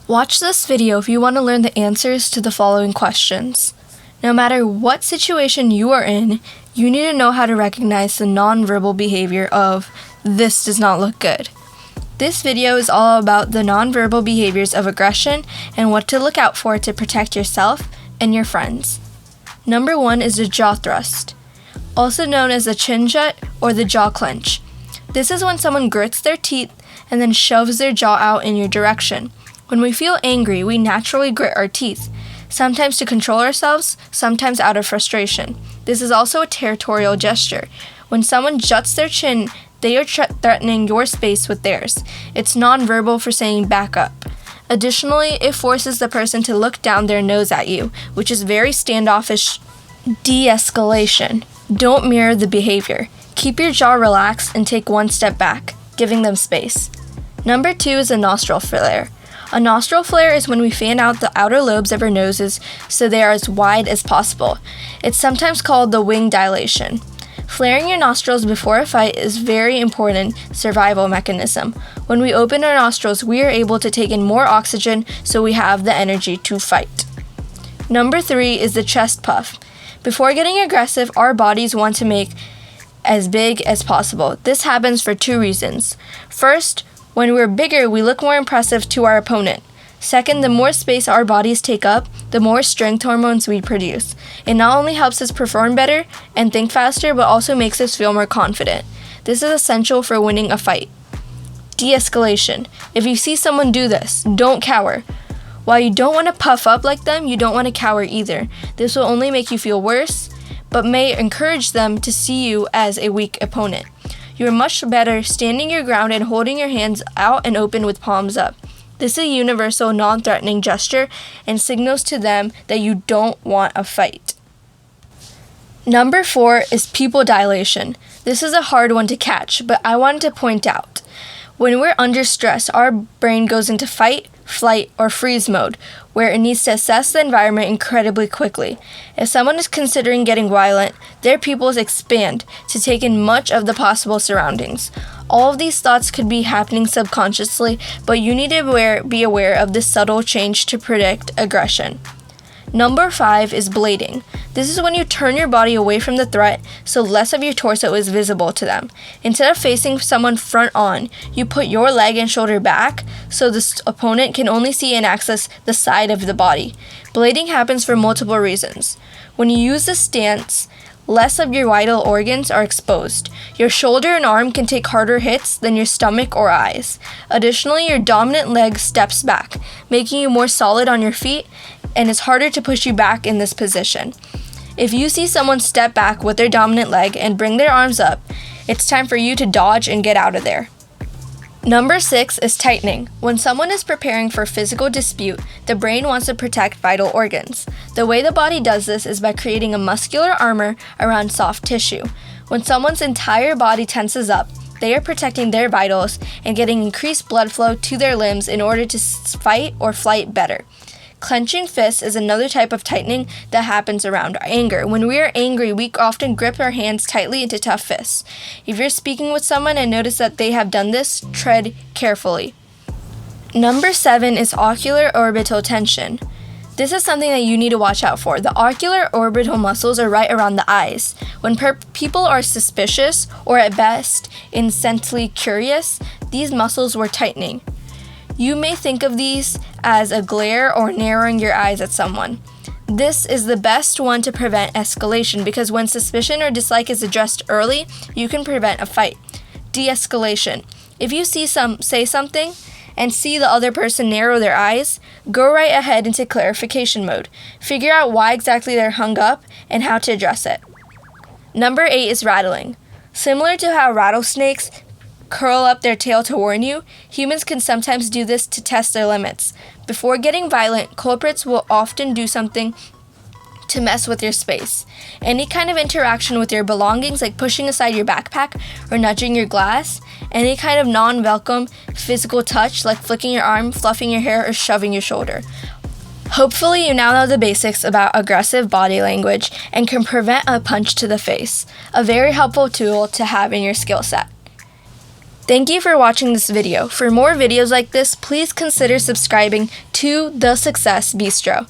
Watch this video if you want to learn the answers to the following questions. No matter what situation you are in, you need to know how to recognize the nonverbal behavior of "this does not look good." This video is all about the nonverbal behaviors of aggression and what to look out for to protect yourself and your friends. Number 1 is the jaw thrust, also known as the chin shut or the jaw clench. This is when someone grits their teeth and then shoves their jaw out in your direction. When we feel angry, we naturally grit our teeth, sometimes to control ourselves, sometimes out of frustration. This is also a territorial gesture. When someone juts their chin, they are threatening your space with theirs. It's nonverbal for saying back up. Additionally, it forces the person to look down their nose at you, which is very standoffish. De-escalation. Don't mirror the behavior. Keep your jaw relaxed and take one step back, giving them space. Number 2 is a nostril flare. A nostril flare is when we fan out the outer lobes of our noses so they are as wide as possible. It's sometimes called the wing dilation. Flaring your nostrils before a fight is a very important survival mechanism. When we open our nostrils, we are able to take in more oxygen so we have the energy to fight. Number 3 is the chest puff. Before getting aggressive, our bodies want to make as big as possible. This happens for 2 reasons. First, when we're bigger, we look more impressive to our opponent. Second, the more space our bodies take up, the more strength hormones we produce. It not only helps us perform better and think faster, but also makes us feel more confident. This is essential for winning a fight. De-escalation. If you see someone do this, don't cower. While you don't want to puff up like them, you don't want to cower either. This will only make you feel worse, but may encourage them to see you as a weak opponent. You are much better standing your ground and holding your hands out and open with palms up. This is a universal, non-threatening gesture and signals to them that you don't want a fight. Number 4 is pupil dilation. This is a hard one to catch, but I wanted to point out. When we're under stress, our brain goes into fight, flight, or freeze mode, where it needs to assess the environment incredibly quickly. If someone is considering getting violent, their pupils expand to take in much of the possible surroundings. All of these thoughts could be happening subconsciously, but you need to be aware of this subtle change to predict aggression. Number 5 is blading. This is when you turn your body away from the threat so less of your torso is visible to them. Instead of facing someone front on, you put your leg and shoulder back so the opponent can only see and access the side of the body. Blading happens for multiple reasons. When you use this stance, less of your vital organs are exposed. Your shoulder and arm can take harder hits than your stomach or eyes. Additionally, your dominant leg steps back, making you more solid on your feet, and it's harder to push you back in this position. If you see someone step back with their dominant leg and bring their arms up, it's time for you to dodge and get out of there. Number 6 is tightening. When someone is preparing for a physical dispute, the brain wants to protect vital organs. The way the body does this is by creating a muscular armor around soft tissue. When someone's entire body tenses up, they are protecting their vitals and getting increased blood flow to their limbs in order to fight or flight better. Clenching fists is another type of tightening that happens around anger. When we are angry, we often grip our hands tightly into tough fists. If you're speaking with someone and notice that they have done this, tread carefully. Number 7 is ocular orbital tension. This is something that you need to watch out for. The ocular orbital muscles are right around the eyes. When people are suspicious or at best intensely curious, these muscles were tightening. You may think of these as a glare or narrowing your eyes at someone. This is the best one to prevent escalation because when suspicion or dislike is addressed early, you can prevent a fight. De-escalation. If you say something and see the other person narrow their eyes, go right ahead into clarification mode. Figure out why exactly they're hung up and how to address it. Number 8 is rattling. Similar to how rattlesnakes curl up their tail to warn you, humans can sometimes do this to test their limits. Before getting violent, culprits will often do something to mess with your space. Any kind of interaction with your belongings, like pushing aside your backpack or nudging your glass, any kind of non-welcome physical touch, like flicking your arm, fluffing your hair, or shoving your shoulder. Hopefully you now know the basics about aggressive body language and can prevent a punch to the face, a very helpful tool to have in your skill set. Thank you for watching this video. For more videos like this, please consider subscribing to the Success Bistro.